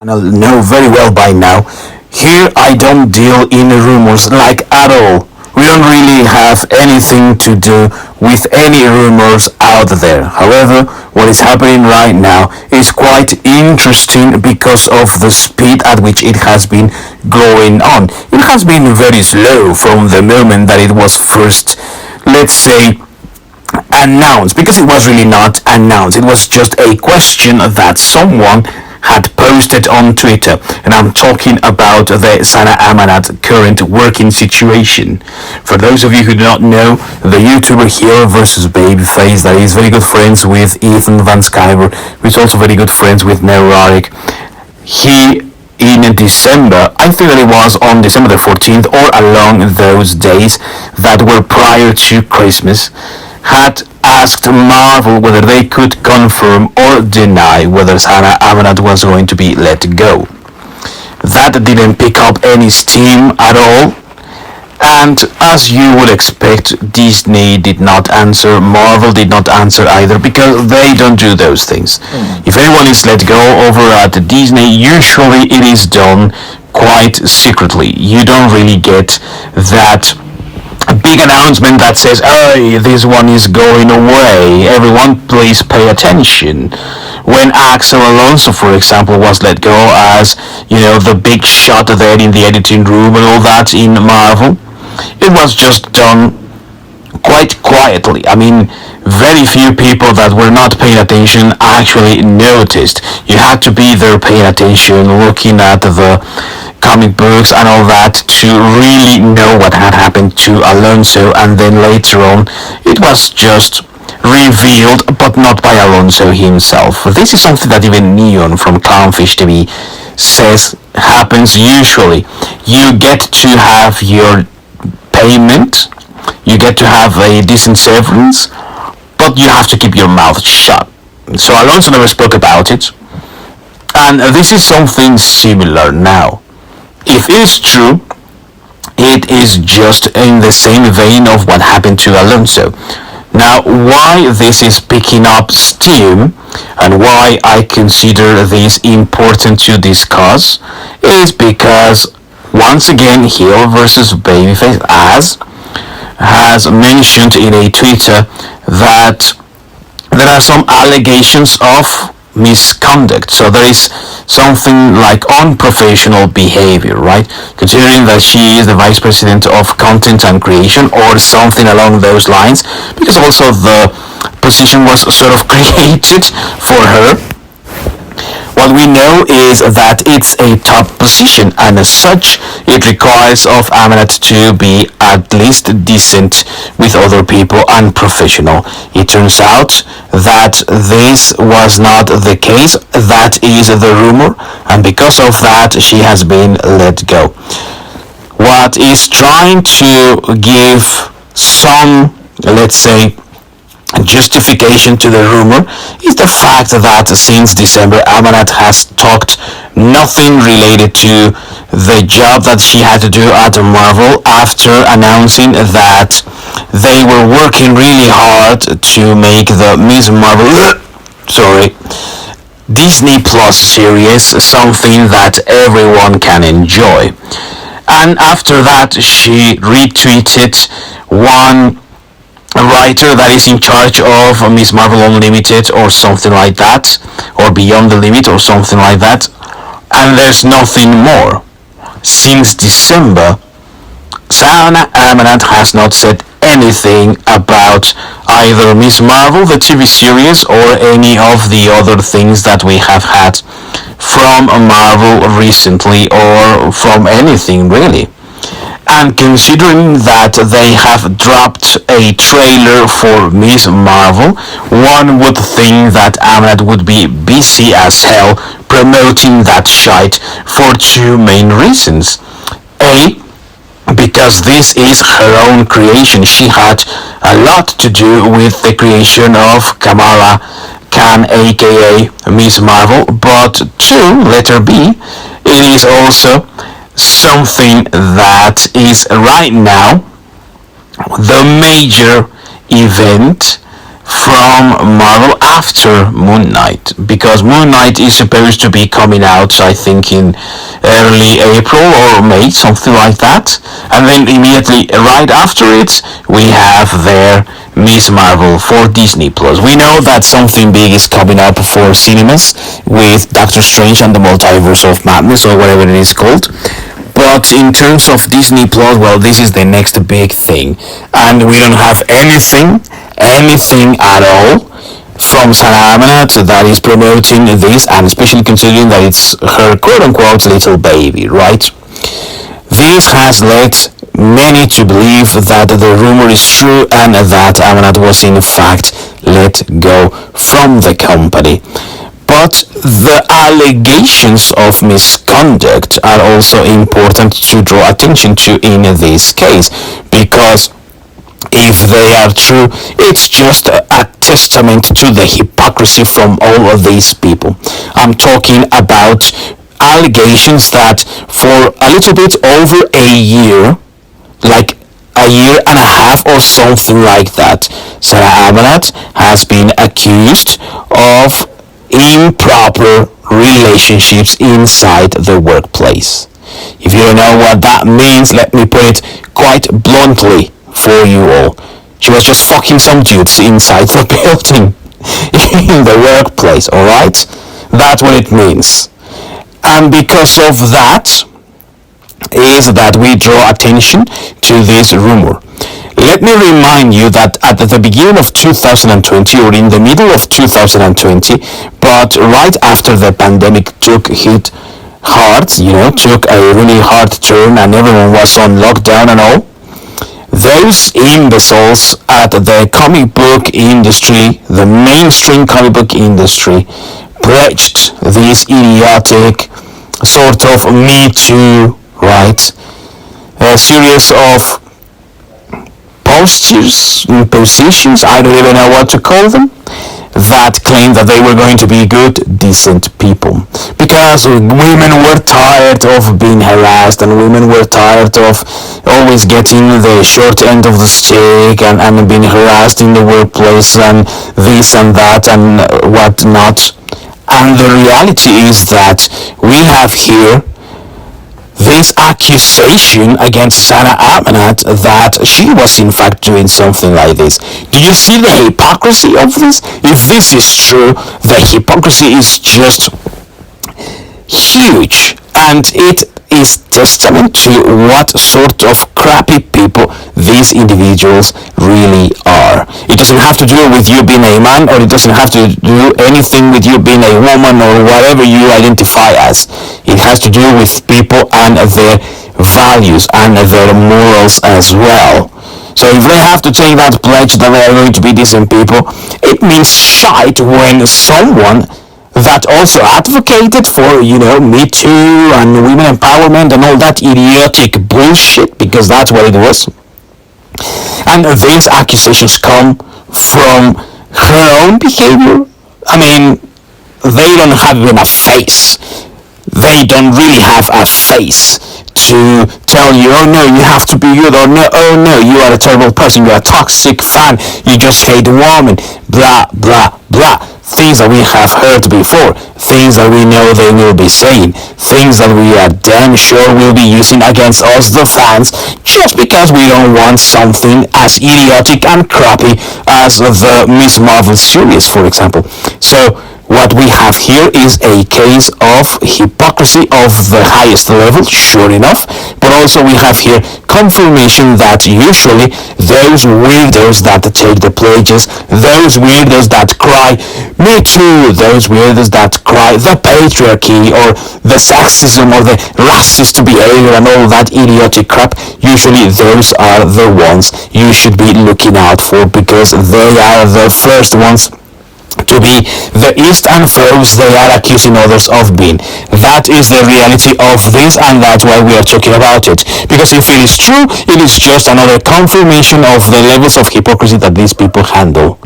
know very well by now, here I don't deal in rumors like at all. We don't really have anything to do with any rumors out there. However, what is happening right now is quite interesting because of the speed at which it has been going on. It has been very slow from the moment that it was first, let's say, announced, because it was really not announced. It was just a question that someone had posted on Twitter, and I'm talking about the Sana Amanat current working situation. For those of you who do not know, the YouTuber Hero versus Babyface that is very good friends with Ethan Van Skyver, who is also very good friends with Neurotic, he in December, I think that it was on December the 14th or along those days that were prior to Christmas, had asked Marvel whether they could confirm or deny whether Sana Amanat was going to be let go. That didn't pick up any steam at all, and as you would expect, Disney did not answer, Marvel did not answer either, because they don't do those things. If anyone is let go over at Disney, usually it is done quite secretly. You don't really get that big announcement that says, "Hey, this one is going away. Everyone, please pay attention." When Axel Alonso, for example, was let go as, the big shot there in the editing room and all that in Marvel, it was just done quite quietly. I mean, very few people that were not paying attention actually noticed. You had to be there paying attention, looking at the comic books and all that to really know what had happened to Alonso, and then later on it was just revealed, but not by Alonso himself. This is something that even Neon from Clownfish TV says happens usually. You get to have your payment, you get to have a decent severance, but you have to keep your mouth shut. So Alonso never spoke about it, and this is something similar now. If it is true, it is just in the same vein of what happened to Alonso. Now, why this is picking up steam and why I consider this important to discuss is because, once again, heel versus babyface has mentioned in a Twitter that there are some allegations of misconduct. So there is something like unprofessional behavior, right? Considering that she is the vice president of content and creation or something along those lines, because also the position was sort of created for her. What we know is that it's a top position, and as such, it requires of Amanat to be at least decent with other people and professional. It turns out that this was not the case. That is the rumor, and because of that, she has been let go. What is trying to give some, let's say, justification to the rumor is the fact that since December, Amanat has talked nothing related to the job that she had to do at Marvel after announcing that they were working really hard to make the Miss Marvel Disney Plus series something that everyone can enjoy. And after that, she retweeted one writer that is in charge of Miss Marvel Unlimited or something like that, or Beyond the Limit or something like that, and there's nothing more. Since December, Sana Amanat has not said anything about either Miss Marvel, the TV series, or any of the other things that we have had from Marvel recently, or from anything really. And considering that they have dropped a trailer for Miss Marvel, one would think that Amanat would be busy as hell promoting that shite for two main reasons. A, because this is her own creation. She had a lot to do with the creation of Kamala Khan, aka Miss Marvel. But two, letter B, it is also something that is right now the major event from Marvel after Moon Knight, because Moon Knight is supposed to be coming out, I think, in early April or May, something like that. And then immediately right after it, we have their Miss Marvel for Disney Plus. We know that something big is coming up for cinemas with Doctor Strange and the Multiverse of Madness, or whatever it is called. But in terms of Disney Plus, well, this is the next big thing, and we don't have anything at all from Sana Amanat that is promoting this, and especially considering that it's her quote-unquote little baby, right? This has led many to believe that the rumor is true and that Amanat was in fact let go from the company. But the allegations of misconduct are also important to draw attention to in this case, because if they are true, it's just a testament to the hypocrisy from all of these people. I'm talking about allegations that for a little bit over a year, like a year and a half or something like that, Sana Amanat has been accused of improper relationships inside the workplace. If you don't know what that means, let me put it quite bluntly for you all. She was just fucking some dudes inside the building, in the workplace, alright? That's what it means. And because of that, is that we draw attention to this rumor. Let me remind you that at the beginning of 2020, or in the middle of 2020, but right after the pandemic hit hard, took a really hard turn and everyone was on lockdown and all, those imbeciles at the comic book industry, the mainstream comic book industry, preached this idiotic sort of Me Too, right? A series of positions, I don't even know what to call them, that claimed that they were going to be good, decent people. Because women were tired of being harassed, and women were tired of always getting the short end of the stick and being harassed in the workplace and this and that and whatnot. And the reality is that we have here this accusation against Sana Amanat that she was in fact doing something like this. Do you see the hypocrisy of this? If this is true, the hypocrisy is just huge, and it is testament to what sort of crappy people these individuals really are. It doesn't have to do with you being a man, or it doesn't have to do anything with you being a woman or whatever you identify as. It has to do with people and their values and their morals as well. So if they have to take that pledge that they are going to be decent people, it means shite when someone that also advocated for, Me Too and women empowerment and all that idiotic bullshit, because that's what it was. And these accusations come from her own behavior. I mean, they don't have even a face. They don't really have a face to tell you, oh no, you have to be good, or no, oh no, you are a terrible person, you're a toxic fan, you just hate women, blah, blah, blah. Things that we have heard before, things that we know they will be saying, things that we are damn sure will be using against us, the fans, just because we don't want something as idiotic and crappy as the Miss Marvel series, for example. So what we have here is a case of hypocrisy of the highest level, sure enough, but also we have here confirmation that usually those weirdos that take the pledges, those weirdos that cry, Me Too, those weirdos that cry the patriarchy or the sexism or the racist behavior and all that idiotic crap, usually those are the ones you should be looking out for, because they are the first ones to be the East and foes they are accusing others of being. That is the reality of this, and that's why we are talking about it. Because if it is true, it is just another confirmation of the levels of hypocrisy that these people handle.